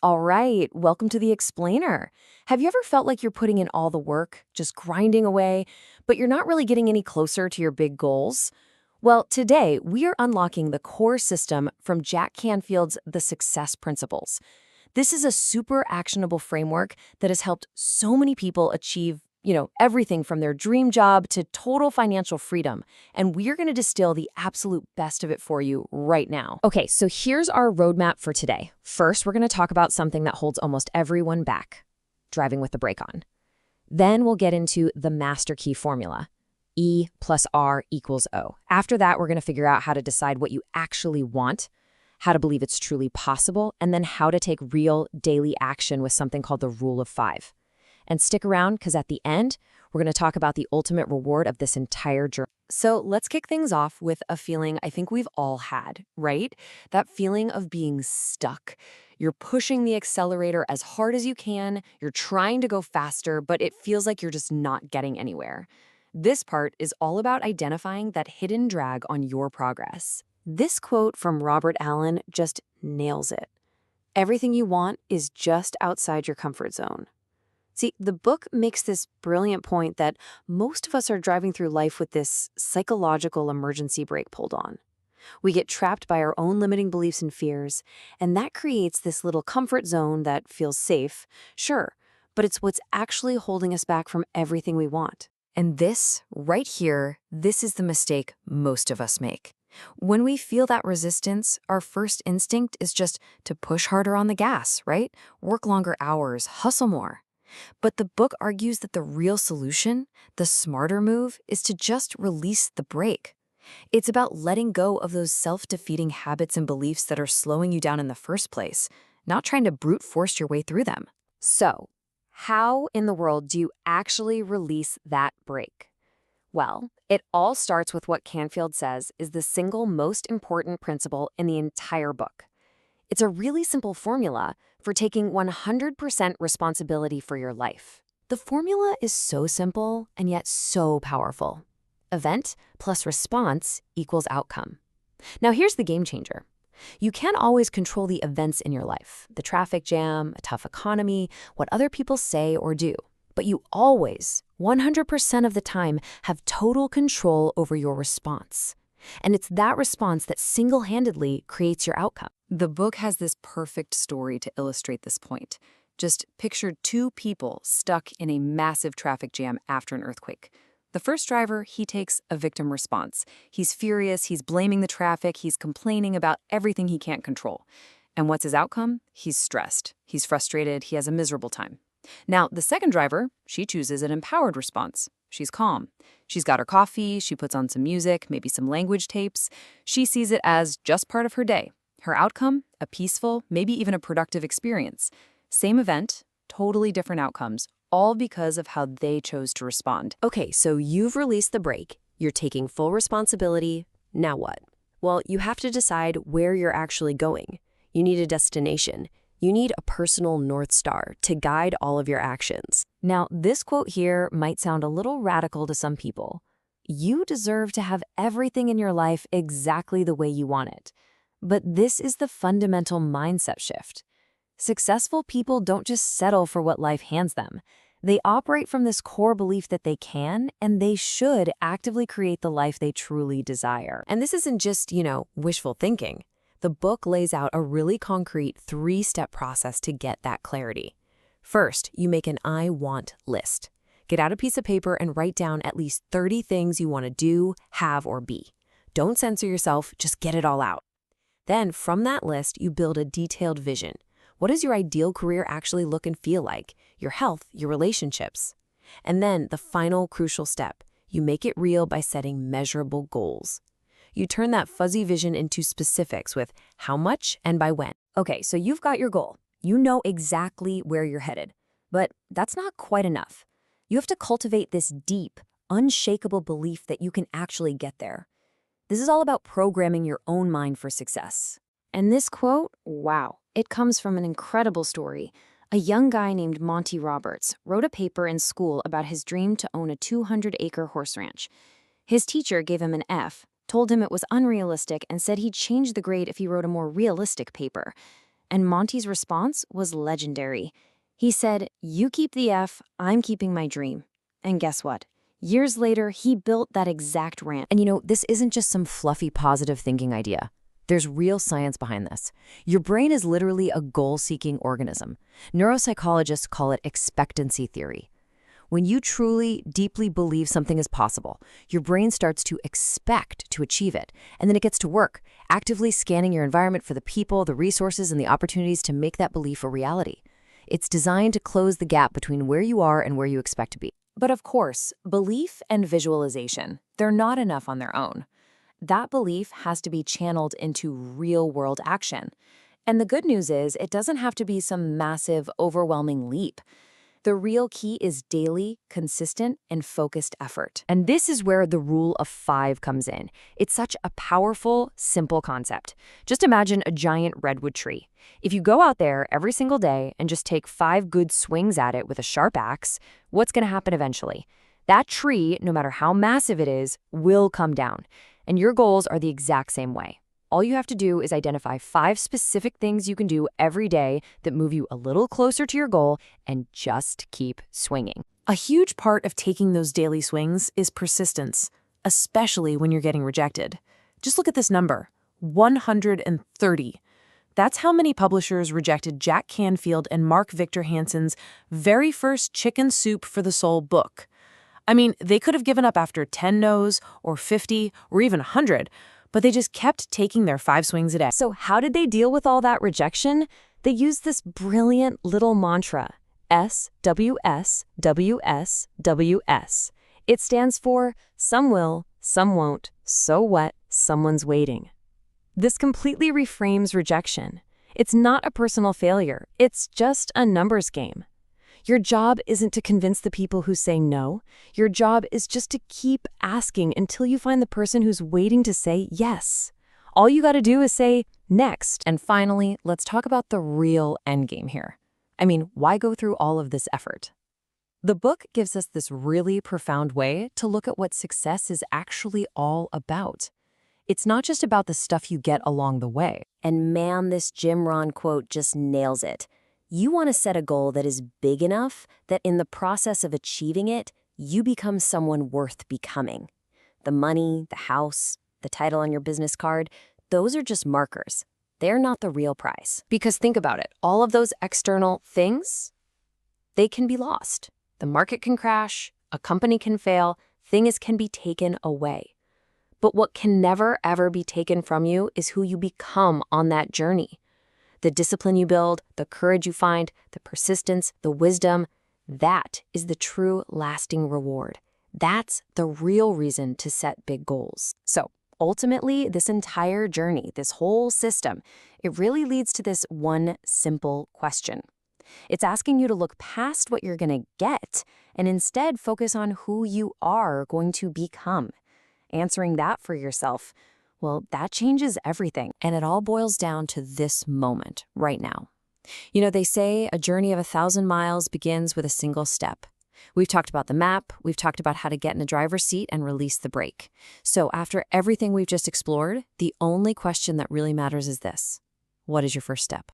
All right, welcome to the Explainer. Have you ever felt like you're putting in all the work, just grinding away, but you're not really getting any closer to your big goals? Well, today we are unlocking the core system from Jack Canfield's The Success Principles. This is a super actionable framework that has helped so many people achieve, everything from their dream job to total financial freedom. And we're going to distill the absolute best of it for you right now. Okay, so here's our roadmap for today. First, we're going to talk about something that holds almost everyone back, driving with the brake on. Then we'll get into the master key formula, E plus R equals O. After that, we're going to figure out how to decide what you actually want, how to believe it's truly possible, and then how to take real daily action with something called the Rule of Five. And stick around, because at the end, we're going to talk about the ultimate reward of this entire journey. So let's kick things off with a feeling I think we've all had, right? That feeling of being stuck. You're pushing the accelerator as hard as you can, you're trying to go faster, but it feels like you're just not getting anywhere. This part is all about identifying that hidden drag on your progress. This quote from Robert Allen just nails it. Everything you want is just outside your comfort zone. See, the book makes this brilliant point that most of us are driving through life with this psychological emergency brake pulled on. We get trapped by our own limiting beliefs and fears, and that creates this little comfort zone that feels safe, sure, but it's what's actually holding us back from everything we want. And this, right here, this is the mistake most of us make. When we feel that resistance, our first instinct is just to push harder on the gas, right? Work longer hours, hustle more. But the book argues that the real solution, the smarter move, is to just release the brake. It's about letting go of those self-defeating habits and beliefs that are slowing you down in the first place, not trying to brute force your way through them. So, how in the world do you actually release that brake? Well, it all starts with what Canfield says is the single most important principle in the entire book. It's a really simple formula for taking 100% responsibility for your life. The formula is so simple and yet so powerful. Event plus response equals outcome. Now here's the game changer. You can't always control the events in your life, the traffic jam, a tough economy, what other people say or do. But you always, 100% of the time, have total control over your response. And it's that response that single-handedly creates your outcome. The book has this perfect story to illustrate this point. Just picture two people stuck in a massive traffic jam after an earthquake. The first driver, he takes a victim response. He's furious, he's blaming the traffic, he's complaining about everything he can't control. And what's his outcome? He's stressed, he's frustrated, he has a miserable time. Now, the second driver, she chooses an empowered response. She's calm. She's got her coffee, she puts on some music, maybe some language tapes. She sees it as just part of her day. Her outcome, a peaceful, maybe even a productive experience. Same event, totally different outcomes, all because of how they chose to respond. Okay, so you've released the brake. You're taking full responsibility. Now what? Well, you have to decide where you're actually going. You need a destination. You need a personal North Star to guide all of your actions. Now, this quote here might sound a little radical to some people. You deserve to have everything in your life exactly the way you want it. But this is the fundamental mindset shift. Successful people don't just settle for what life hands them. They operate from this core belief that they can and they should actively create the life they truly desire. And this isn't just, wishful thinking. The book lays out a really concrete 3-step process to get that clarity. First, you make an I want list. Get out a piece of paper and write down at least 30 things you want to do, have, or be. Don't censor yourself, just get it all out. Then, from that list, you build a detailed vision. What does your ideal career actually look and feel like? Your health, your relationships. And then, the final crucial step, you make it real by setting measurable goals. You turn that fuzzy vision into specifics with how much and by when. Okay, so you've got your goal. You know exactly where you're headed. But that's not quite enough. You have to cultivate this deep, unshakable belief that you can actually get there. This is all about programming your own mind for success. And this quote, wow, it comes from an incredible story. A young guy named Monty Roberts wrote a paper in school about his dream to own a 200-acre horse ranch. His teacher gave him an F, told him it was unrealistic, and said he'd change the grade if he wrote a more realistic paper. And Monty's response was legendary. He said, "You keep the F, I'm keeping my dream." And guess what? Years later, he built that exact ramp. And this isn't just some fluffy positive thinking idea. There's real science behind this. Your brain is literally a goal-seeking organism. Neuropsychologists call it expectancy theory. When you truly, deeply believe something is possible, your brain starts to expect to achieve it, and then it gets to work, actively scanning your environment for the people, the resources, and the opportunities to make that belief a reality. It's designed to close the gap between where you are and where you expect to be. But of course, belief and visualization, they're not enough on their own. That belief has to be channeled into real-world action. And the good news is, it doesn't have to be some massive, overwhelming leap. The real key is daily, consistent, and focused effort. And this is where the rule of 5 comes in. It's such a powerful, simple concept. Just imagine a giant redwood tree. If you go out there every single day and just take 5 good swings at it with a sharp axe, what's going to happen eventually? That tree, no matter how massive it is, will come down. And your goals are the exact same way. All you have to do is identify 5 specific things you can do every day that move you a little closer to your goal and just keep swinging. A huge part of taking those daily swings is persistence, especially when you're getting rejected. Just look at this number, 130. That's how many publishers rejected Jack Canfield and Mark Victor Hansen's very first Chicken Soup for the Soul book. I mean, they could have given up after 10 no's or 50 or even 100, but they just kept taking their 5 swings a day. So how did they deal with all that rejection? They used this brilliant little mantra, SWS. It stands for some will, some won't, so what, someone's waiting. This completely reframes rejection. It's not a personal failure. It's just a numbers game. Your job isn't to convince the people who say no. Your job is just to keep asking until you find the person who's waiting to say yes. All you got to do is say next. And finally, let's talk about the real endgame here. I mean, why go through all of this effort? The book gives us this really profound way to look at what success is actually all about. It's not just about the stuff you get along the way. And man, this Jim Rohn quote just nails it. You want to set a goal that is big enough that in the process of achieving it, you become someone worth becoming. The money, the house, the title on your business card, those are just markers. They're not the real prize. Because think about it, all of those external things, they can be lost. The market can crash, a company can fail, things can be taken away. But what can never, ever be taken from you is who you become on that journey. The discipline you build, the courage you find, the persistence, the wisdom, that is the true lasting reward. That's the real reason to set big goals. So ultimately, this entire journey, this whole system, it really leads to this one simple question. It's asking you to look past what you're going to get and instead focus on who you are going to become. Answering that for yourself, well, that changes everything. And it all boils down to this moment right now. You know, they say a journey of 1,000 miles begins with a single step. We've talked about the map. We've talked about how to get in the driver's seat and release the brake. So after everything we've just explored, the only question that really matters is this: what is your first step?